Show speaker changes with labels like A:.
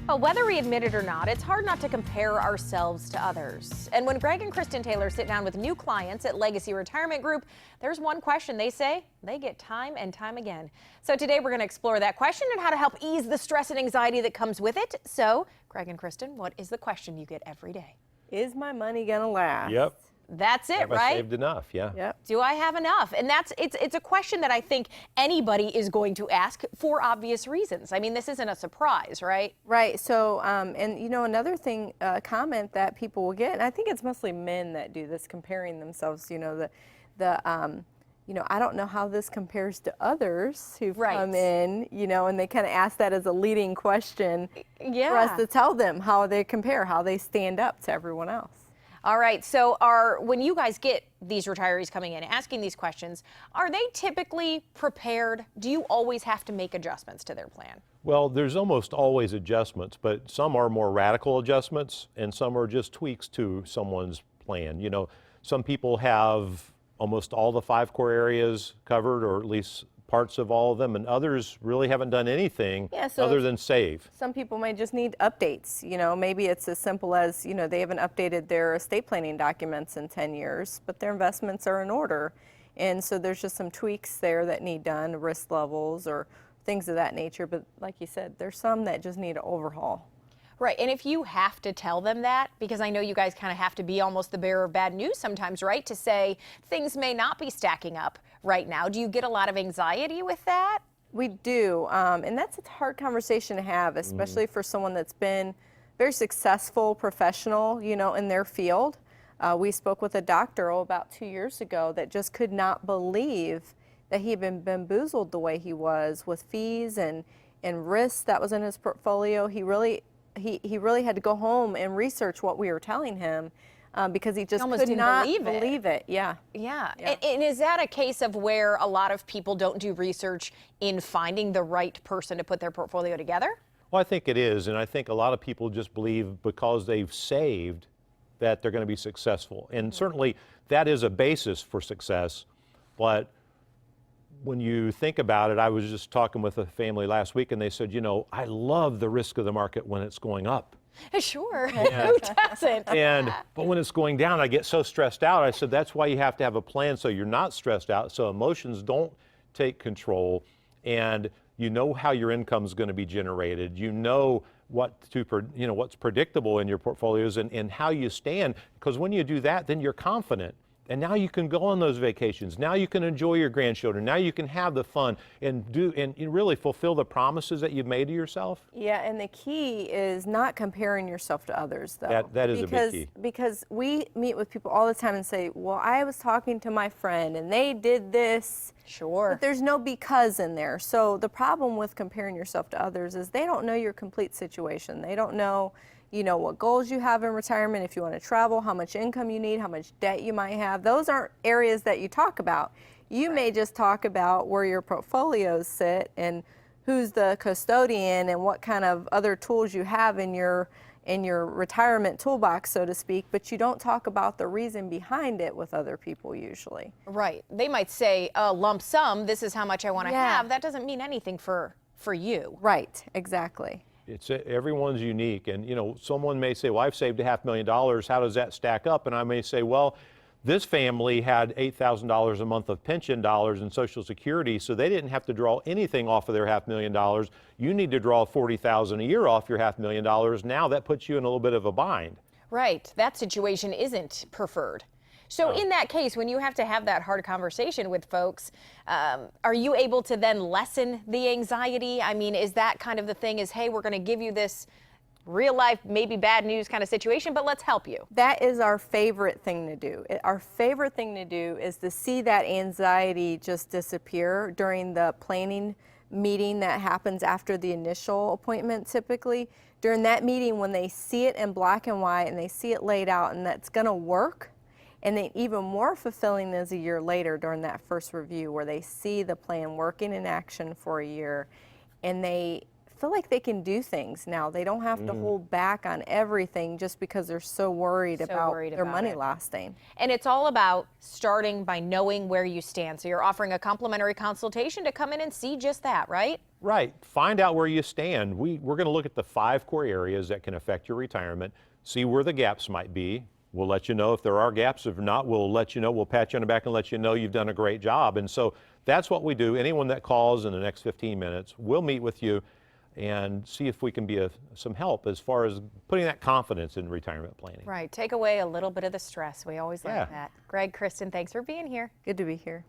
A: Well, whether we admit it or not, it's hard not to compare ourselves to others. And when Greg and Kristen Taylor sit down with new clients at Legacy Retirement Group, there's one question they say they get time and time again. So today we're going to explore that question and how to help ease the stress and anxiety that comes with it. So, Greg and Kristen, what is the question you get every day?
B: Is my money gonna last?
C: Yep.
A: That's it,
C: Have I
A: right?
C: saved enough? Yeah.
B: Yep.
A: Do I have enough? And it's a question that I think anybody is going to ask for obvious reasons. I mean, this isn't a surprise, right?
B: Right. So, and you know, another thing, comment that people will get, and I think it's mostly men that do this, comparing themselves. You know, you know, I don't know how this compares to others who've come in. You know, and they kind of ask that as a leading question for us to tell them how they compare, how they stand up to everyone else.
A: All right, so when you guys get these retirees coming in asking these questions, are they typically prepared? Do you always have to make adjustments to their plan?
C: Well, there's almost always adjustments, but some are more radical adjustments and some are just tweaks to someone's plan. You know, some people have almost all the 5 core areas covered, or at least parts of all of them, and others really haven't done anything other than save.
B: Some people might just need updates. You know, maybe it's as simple as, you know, they haven't updated their estate planning documents in 10 years, but their investments are in order. And so there's just some tweaks there that need done, risk levels or things of that nature. But like you said, there's some that just need an overhaul.
A: Right, and if you have to tell them that, because I know you guys kind of have to be almost the bearer of bad news sometimes, right? To say things may not be stacking up right now. Do you get a lot of anxiety with that?
B: We do, and that's a hard conversation to have, especially for someone that's been very successful professional, you know, in their field. We spoke with a doctor about 2 years ago that just could not believe that he had been bamboozled the way he was with fees and risks that was in his portfolio. He really had to go home and research what we were telling him because he just could not believe it. Yeah.
A: And is that a case of where a lot of people don't do research in finding the right person to put their portfolio together?
C: Well, I think it is, and I think a lot of people just believe because they've saved that they're going to be successful. And certainly that is a basis for success, but when you think about it, I was just talking with a family last week and they said, you know, I love the risk of the market when it's going up.
A: Sure, who doesn't?
C: But when it's going down, I get so stressed out. I said, that's why you have to have a plan so you're not stressed out, so emotions don't take control, and you know how your income is going to be generated. You know what's predictable in your portfolios and how you stand, because when you do that, then you're confident. And now you can go on those vacations. Now you can enjoy your grandchildren. Now you can have the fun and really fulfill the promises that you've made to yourself.
B: Yeah, and the key is not comparing yourself to others, though.
C: That is a big key.
B: Because we meet with people all the time and say, well, I was talking to my friend and they did this.
A: Sure.
B: But there's no because in there. So the problem with comparing yourself to others is they don't know your complete situation. They don't know, you know, what goals you have in retirement, if you want to travel, how much income you need, how much debt you might have. Those aren't areas that you talk about. You may just talk about where your portfolios sit and who's the custodian and what kind of other tools you have in your retirement toolbox, so to speak, but you don't talk about the reason behind it with other people usually.
A: Right. They might say a lump sum, this is how much I want to have. That doesn't mean anything for you.
B: Right, exactly.
C: Everyone's unique, and you know, someone may say, well, I've saved $500,000, how does that stack up? And I may say, well, this family had $8,000 a month of pension dollars and Social Security, so they didn't have to draw anything off of their $500,000. You need to draw $40,000 a year off your $500,000. Now that puts you in a little bit of a bind.
A: Right, that situation isn't preferred. So in that case, when you have to have that hard conversation with folks, are you able to then lessen the anxiety? I mean, is that kind of the thing is, hey, we're going to give you this real life, maybe bad news kind of situation, but let's help you?
B: That is our favorite thing to do. Our favorite thing to do is to see that anxiety just disappear during the planning meeting that happens after the initial appointment typically. During that meeting, when they see it in black and white and they see it laid out and that's going to work. And then even more fulfilling is a year later during that first review where they see the plan working in action for a year and they feel like they can do things now. They don't have to hold back on everything just because they're so worried about their money lasting.
A: And it's all about starting by knowing where you stand. So you're offering a complimentary consultation to come in and see just that, right?
C: Right. Find out where you stand. We're going to look at the 5 core areas that can affect your retirement, see where the gaps might be. We'll let you know if there are gaps. If not, we'll let you know. We'll pat you on the back and let you know you've done a great job. And so that's what we do. Anyone that calls in the next 15 minutes, we'll meet with you and see if we can be some help as far as putting that confidence in retirement planning.
A: Right. Take away a little bit of the stress. We always like
C: Yeah.
A: that. Greg, Kristen, thanks for being here.
B: Good to be here.